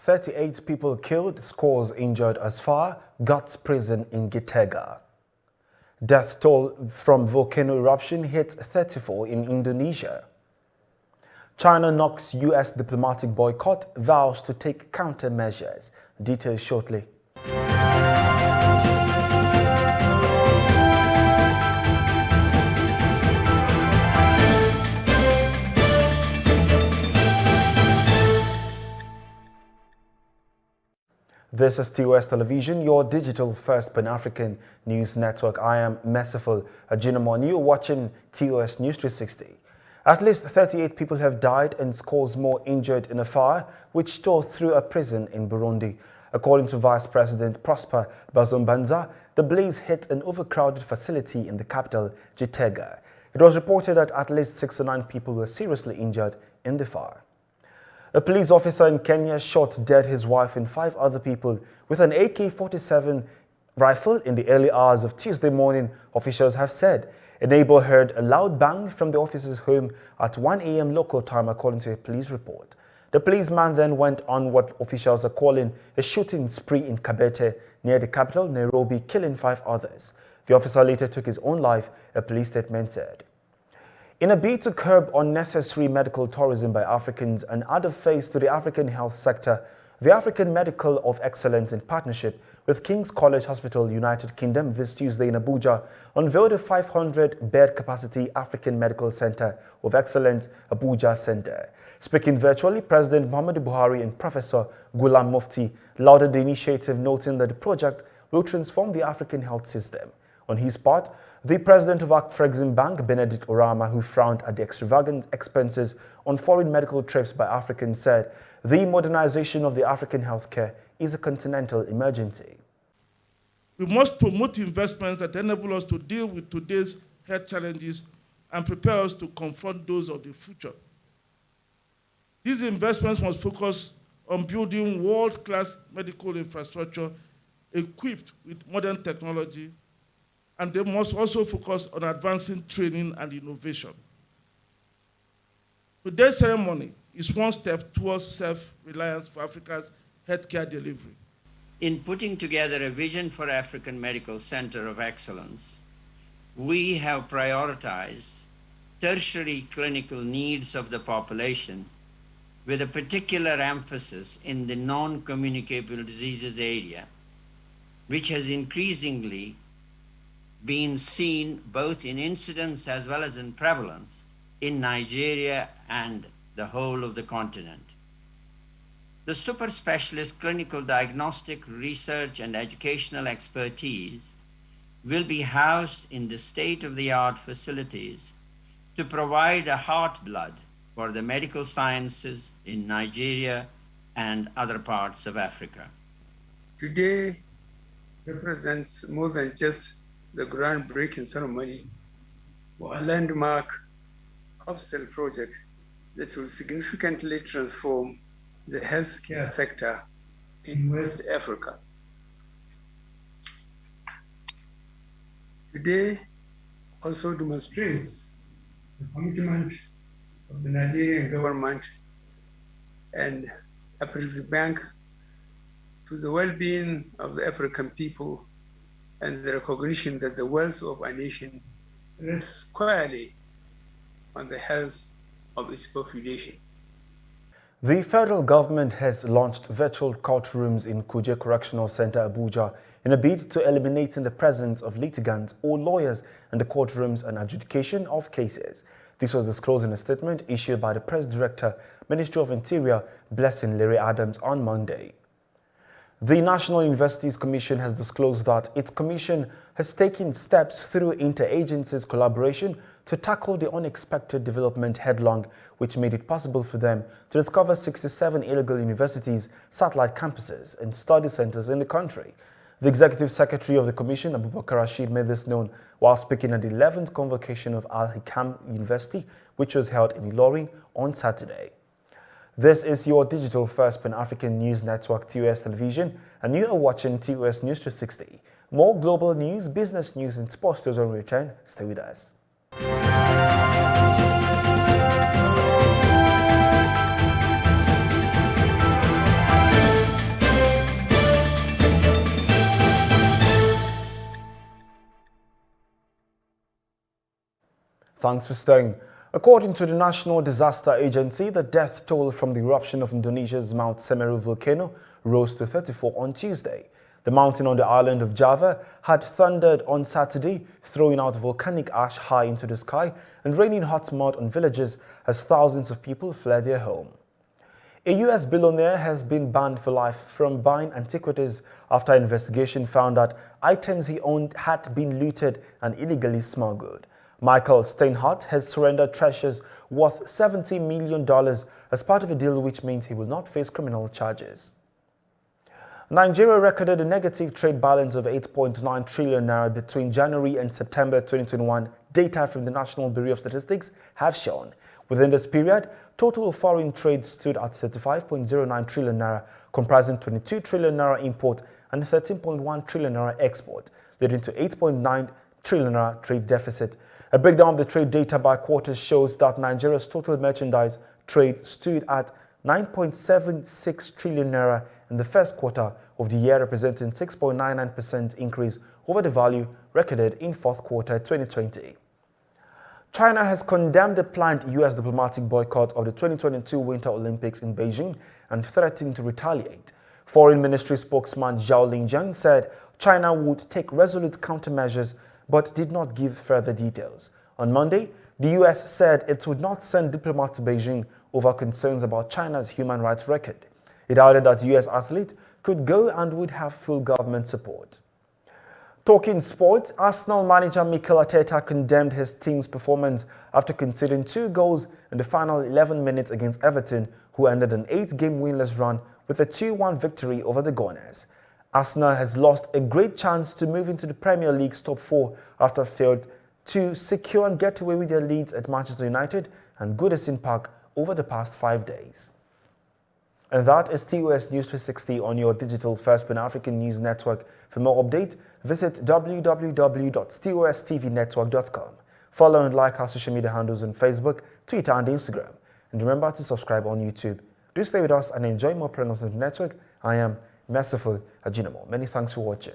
38 people killed, scores injured as far, Guts prison in Gitega. Death toll from volcano eruption hit 34 in Indonesia. China knocks U.S. diplomatic boycott, vows to take countermeasures. Details shortly. This is TOS Television, your digital first Pan-African news network. I am Merciful Ajinamon. You're watching TOS News 360. At least 38 people have died and scores more injured in a fire which tore through a prison in Burundi. According to Vice President Prosper Bazombanza, the blaze hit an overcrowded facility in the capital, Gitega. It was reported that at least 69 people were seriously injured in the fire. A police officer in Kenya shot dead his wife and 5 other people with an AK-47 rifle in the early hours of Tuesday morning, officials have said. A neighbor heard a loud bang from the officer's home at 1 a.m. local time, according to a police report. The policeman then went on what officials are calling a shooting spree in Kabete, near the capital, Nairobi, killing 5 others. The officer later took his own life, a police statement said. In a bid to curb unnecessary medical tourism by Africans and add a face to the African health sector, the African Medical of Excellence, in partnership with King's College Hospital, United Kingdom, this Tuesday in Abuja, unveiled a 500-bed capacity African Medical Centre of Excellence, Abuja Centre. Speaking virtually, President Muhammadu Buhari and Professor Ghulam Mufti lauded the initiative, noting that the project will transform the African health system. On his part, the president of Afrexim Bank, Benedict Orama, who frowned at the extravagant expenses on foreign medical trips by Africans, said the modernization of the African healthcare is a continental emergency. We must promote investments that enable us to deal with today's health challenges and prepare us to confront those of the future. These investments must focus on building world-class medical infrastructure equipped with modern technology, and they must also focus on advancing training and innovation. Today's ceremony is one step towards self-reliance for Africa's healthcare delivery. In putting together a vision for African Medical Center of Excellence, we have prioritized tertiary clinical needs of the population with a particular emphasis in the non-communicable diseases area, which has increasingly been seen both in incidence as well as in prevalence in Nigeria and the whole of the continent. The super specialist clinical diagnostic research and educational expertise will be housed in the state-of-the-art facilities to provide a heartblood for the medical sciences in Nigeria and other parts of Africa. Today represents more than just the groundbreaking ceremony for a landmark upscale project that will significantly transform the healthcare sector in West Africa. Today also demonstrates the commitment of the Nigerian government and Afrexim Bank to the well-being of the African people and the recognition that the wealth of a nation rests squarely on the health of its population. The federal government has launched virtual courtrooms in Kuje Correctional Centre, Abuja, in a bid to eliminate the presence of litigants or lawyers in the courtrooms and adjudication of cases. This was disclosed in a statement issued by the Press Director, Ministry of Interior, Blessing Larry Adams, on Monday. The National Universities Commission has disclosed that its commission has taken steps through interagencies collaboration to tackle the unexpected development headlong, which made it possible for them to discover 67 illegal universities, satellite campuses, and study centers in the country. The Executive Secretary of the Commission, Abubakar Rashid, made this known while speaking at the 11th convocation of Al-Hikam University, which was held in Ilorin on Saturday. This is your digital first Pan-African news network, TOS Television, and you are watching TOS News 360. More global news, business news, and sports news when we return. Stay with us. Thanks for staying. According to the National Disaster Agency, the death toll from the eruption of Indonesia's Mount Semeru volcano rose to 34 on Tuesday. The mountain on the island of Java had thundered on Saturday, throwing out volcanic ash high into the sky and raining hot mud on villages as thousands of people fled their home. A U.S. billionaire has been banned for life from buying antiquities after an investigation found that items he owned had been looted and illegally smuggled. Michael Steinhardt has surrendered treasures worth $70 million as part of a deal which means he will not face criminal charges. Nigeria recorded a negative trade balance of 8.9 trillion naira between January and September 2021, data from the National Bureau of Statistics have shown. Within this period, total foreign trade stood at 35.09 trillion naira, comprising 22 trillion naira import and 13.1 trillion naira export, leading to 8.9 trillion naira trade deficit. A breakdown of the trade data by quarters shows that Nigeria's total merchandise trade stood at 9.76 trillion naira in the first quarter of the year, representing 6.99% increase over the value recorded in fourth quarter 2020. China has condemned the planned U.S. diplomatic boycott of the 2022 Winter Olympics in Beijing and threatened to retaliate. Foreign Ministry spokesman Zhao Linjiang said China would take resolute countermeasures but did not give further details. On Monday, the U.S. said it would not send diplomats to Beijing over concerns about China's human rights record. It added that U.S. athletes could go and would have full government support. Talking sports, Arsenal manager Mikel Arteta condemned his team's performance after conceding 2 goals in the final 11 minutes against Everton, who ended an 8-game winless run with a 2-1 victory over the Gunners. Arsenal has lost a great chance to move into the Premier League's top 4 after failed to secure and get away with their leads at Manchester United and Goodison Park over the past 5 days. And that is TOS News 360 on your digital first Pan-African news network. For more updates, visit www.tostvnetwork.com. Follow and like our social media handles on Facebook, Twitter and Instagram. And remember to subscribe on YouTube. Do stay with us and enjoy more programs on the network. I am Merciful Ajinamo. Many thanks for watching.